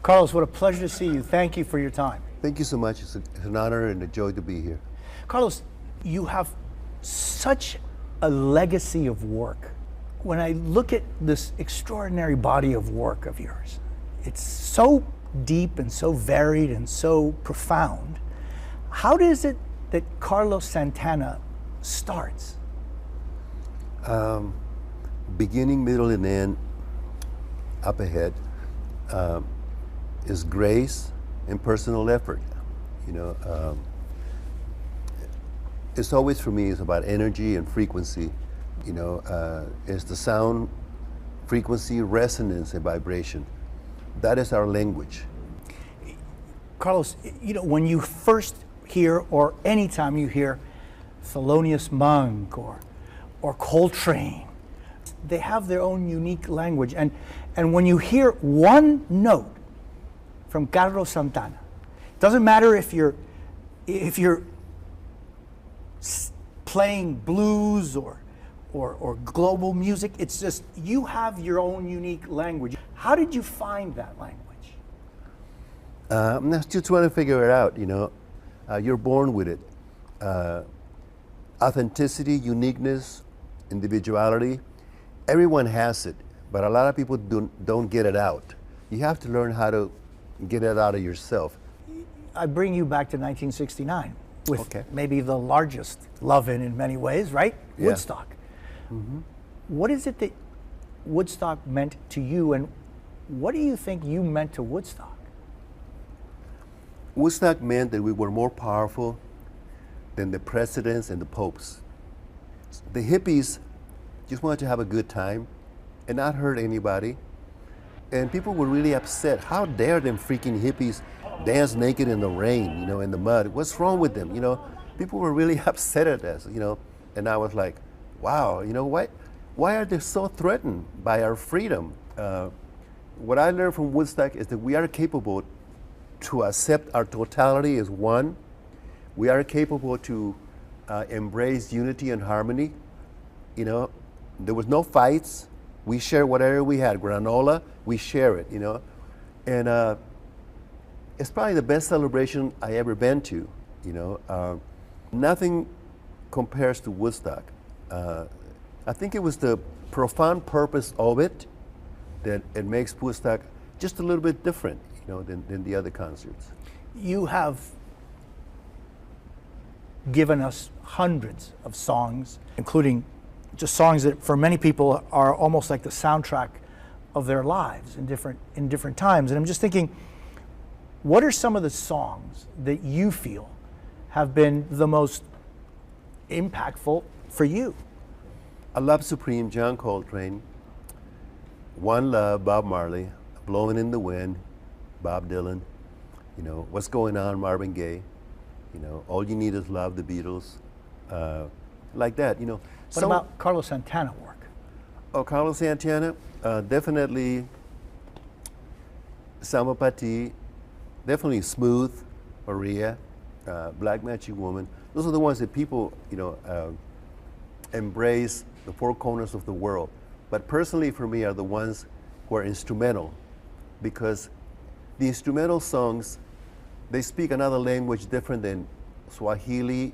Carlos, what a pleasure to see you. Thank you for your time. Thank you so much. It's an honor and a joy to be here. Carlos, you have such a legacy of work. When I look at this extraordinary body of work of yours, it's so deep and so varied and so profound. How is it that Carlos Santana starts? Beginning, middle, and end, up ahead, is grace and personal effort. You know, it's always for me, it's about energy and frequency. You know, it's the sound, frequency, resonance, and vibration. That is our language. Carlos, you know, when you first hear, or anytime you hear Thelonious Monk or Coltrane, they have their own unique language. And when you hear one note from Carlos Santana, it doesn't matter if you're playing blues or global music, it's just you have your own unique language. How did you find that language? I'm still trying to figure it out, you know. You're born with it. Authenticity, uniqueness, individuality, everyone has it, but a lot of people don't get it out. You have to learn how to get it out of yourself. I bring you back to 1969 with maybe the largest love-in many ways, right? Yeah. Woodstock. Mm-hmm. What is it that Woodstock meant to you, and what do you think you meant to Woodstock? Woodstock meant that we were more powerful than the presidents and the popes. The hippies just wanted to have a good time and not hurt anybody. And people were really upset. How dare them freaking hippies dance naked in the rain, you know, in the mud? What's wrong with them? You know, people were really upset at us, you know. And I was like, wow, you know, why are they so threatened by our freedom? What I learned from Woodstock is that we are capable to accept our totality as one. We are capable to embrace unity and harmony. You know, there was no fights. We share whatever we had. Granola, we share it, you know. And it's probably the best celebration I ever been to, you know. Nothing compares to Woodstock. I think it was the profound purpose of it that it makes Woodstock just a little bit different, you know, than the other concerts. You have given us hundreds of songs, including just songs that for many people are almost like the soundtrack of their lives in different times. And I'm just thinking, what are some of the songs that you feel have been the most impactful for you? I Love Supreme, John Coltrane. One Love, Bob Marley. Blowing in the Wind, Bob Dylan. You know, What's Going On, Marvin Gaye. You know, All You Need Is Love, the Beatles. Like that, you know. What about Carlos Santana work? Oh, Carlos Santana, definitely Samba Pati, definitely Smooth, Maria, Black Magic Woman. Those are the ones that people, you know, embrace the four corners of the world. But personally for me are the ones who are instrumental, because the instrumental songs, they speak another language different than Swahili,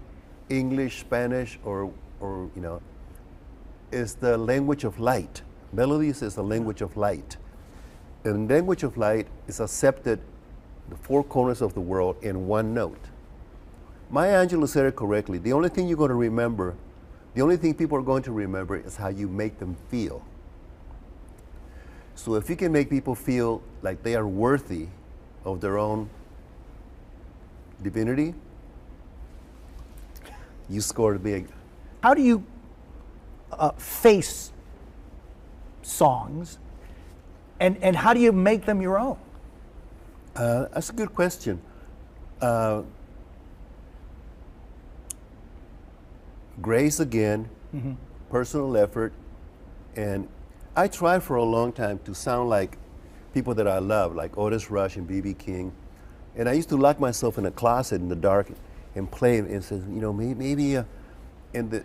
English, Spanish, or you know, is the language of light. Melodies is the language of light. And the language of light is accepted the four corners of the world in one note. Maya Angelou said it correctly. The only thing you're going to remember, the only thing people are going to remember is how you make them feel. So if you can make people feel like they are worthy of their own divinity, you scored big. How do you face songs, and how do you make them your own? That's a good question. Grace again, personal effort, and I tried for a long time to sound like people that I love, like Otis Rush and B.B. King, and I used to lock myself in a closet in the dark and play and say, you know, maybe, and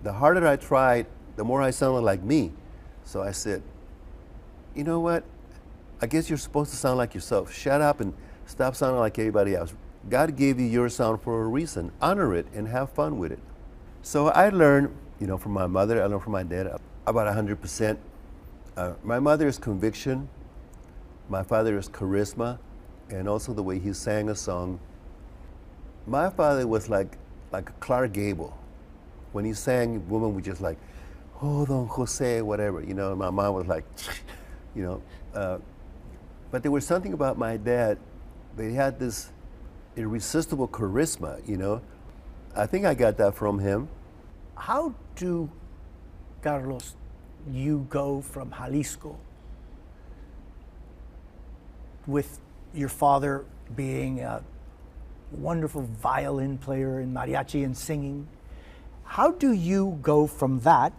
the harder I tried, the more I sounded like me. So I said, you know what? I guess you're supposed to sound like yourself. Shut up and stop sounding like everybody else. God gave you your sound for a reason. Honor it and have fun with it. So I learned, from my mother, I learned from my dad about 100%. My mother is conviction. My father is charisma, and also the way he sang a song. My father was like Clark Gable. When he sang, women were just like, oh, Don Jose, whatever. And my mom was like, but there was something about my dad. They had this irresistible charisma, I think I got that from him. How do, Carlos, you go from Jalisco with your father being a wonderful violin player in mariachi and singing? How do you go from that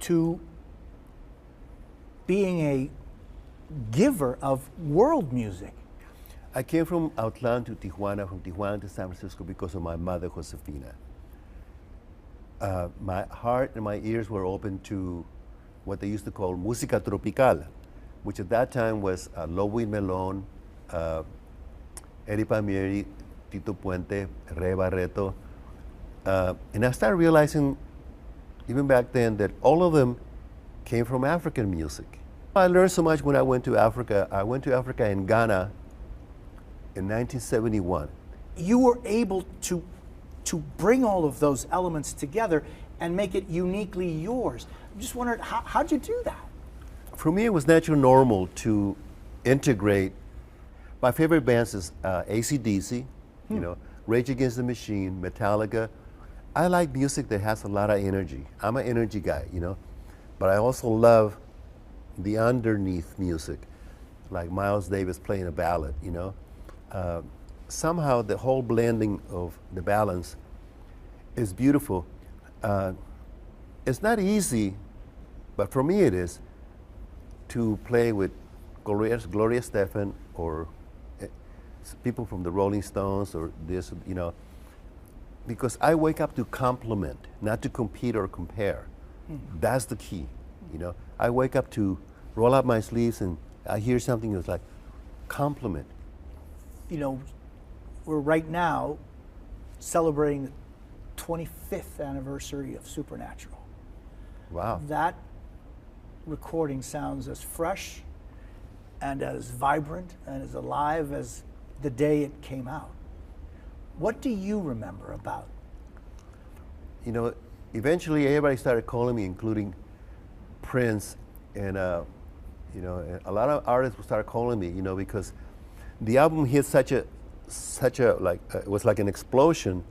to being a giver of world music? I came from Outland to Tijuana, from Tijuana to San Francisco because of my mother, Josefina. My heart and my ears were open to what they used to call música tropical, which at that time was Lobwin Melon, Eddie Palmieri, Tito Puente, Ray Barreto. And I started realizing, even back then, that all of them came from African music. I learned so much when I went to Africa. I went to Africa in Ghana in 1971. You were able to bring all of those elements together and make it uniquely yours. I'm just wondering, how'd you do that? For me, it was natural normal to integrate. My favorite bands is AC/DC, Rage Against the Machine, Metallica. I like music that has a lot of energy. I'm an energy guy, but I also love the underneath music, like Miles Davis playing a ballad, Somehow the whole blending of the balance is beautiful. It's not easy, but for me it is, to play with Gloria Estefan or people from the Rolling Stones or this, because I wake up to compliment, not to compete or compare. That's the key, I wake up to roll up my sleeves and I hear something that's like compliment. We're right now celebrating the 25th anniversary of Supernatural. Wow. That recording sounds as fresh and as vibrant and as alive as the day it came out. What do you remember about? Eventually everybody started calling me, including Prince, and a lot of artists would start calling me, because the album hit such a it was like an explosion,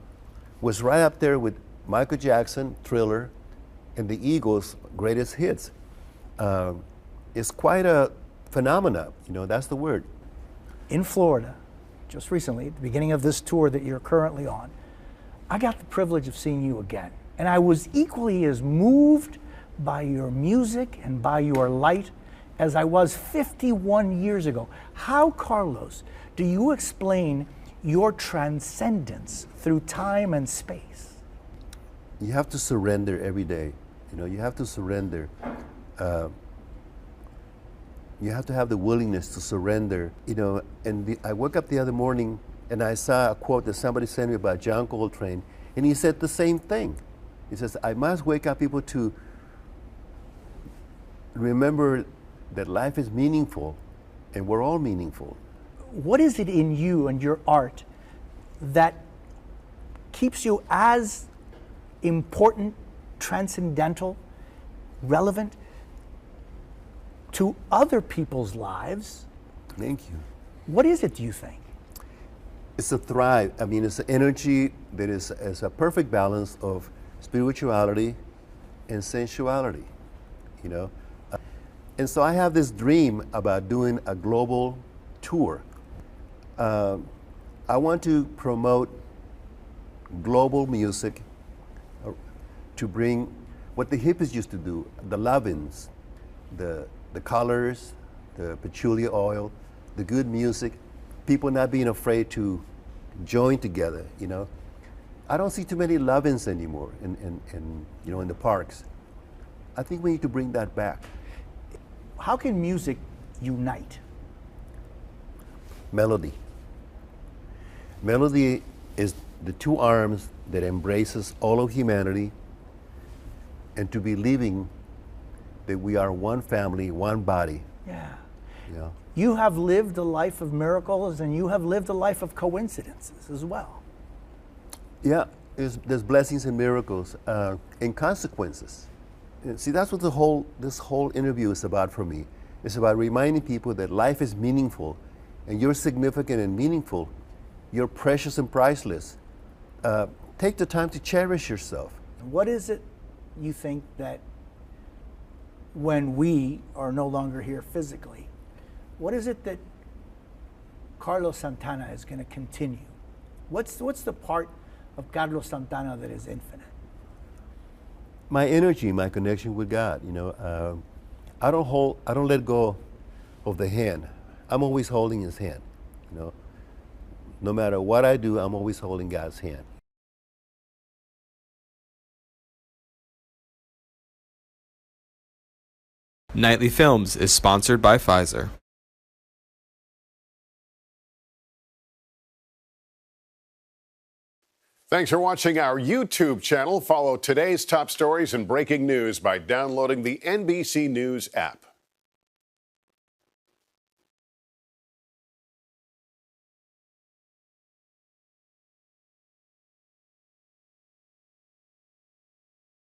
was right up there with Michael Jackson, Thriller, and the Eagles' greatest hits. It's quite a phenomena, that's the word. In Florida, just recently, at the beginning of this tour that you're currently on, I got the privilege of seeing you again. And I was equally as moved by your music and by your light as I was 51 years ago. How, Carlos, do you explain your transcendence through time and space? You have to surrender every day. You have to surrender. You have to have the willingness to surrender. I woke up the other morning and I saw a quote that somebody sent me about John Coltrane, and he said the same thing. He says, I must wake up people to remember that life is meaningful and we're all meaningful. What is it in you and your art that keeps you as important, transcendental, relevant to other people's lives? Thank you. What is it, do you think? It's a thrive. It's an energy that is a perfect balance of spirituality and sensuality, And so I have this dream about doing a global tour. I want to promote global music, to bring what the hippies used to do, the love-ins, the colors, the patchouli oil, the good music, people not being afraid to join together, I don't see too many love-ins anymore in the parks. I think we need to bring that back. How can music unite? Melody. Melody is the two arms that embraces all of humanity, and to believing that we are one family, one body. Yeah. Yeah. You have lived a life of miracles, and you have lived a life of coincidences as well. Yeah, there's blessings and miracles and consequences. And see, that's what this whole interview is about for me. It's about reminding people that life is meaningful, and you're significant and meaningful. You're precious and priceless. Take the time to cherish yourself. What is it you think that when we are no longer here physically, what is it that Carlos Santana is going to continue? What's the part of Carlos Santana that is infinite? My energy, my connection with God. You know, I don't let go of the hand. I'm always holding His hand. You know, no matter what I do, I'm always holding God's hand. Nightly Films is sponsored by Pfizer. Thanks for watching our YouTube channel. Follow today's top stories and breaking news by downloading the NBC News app.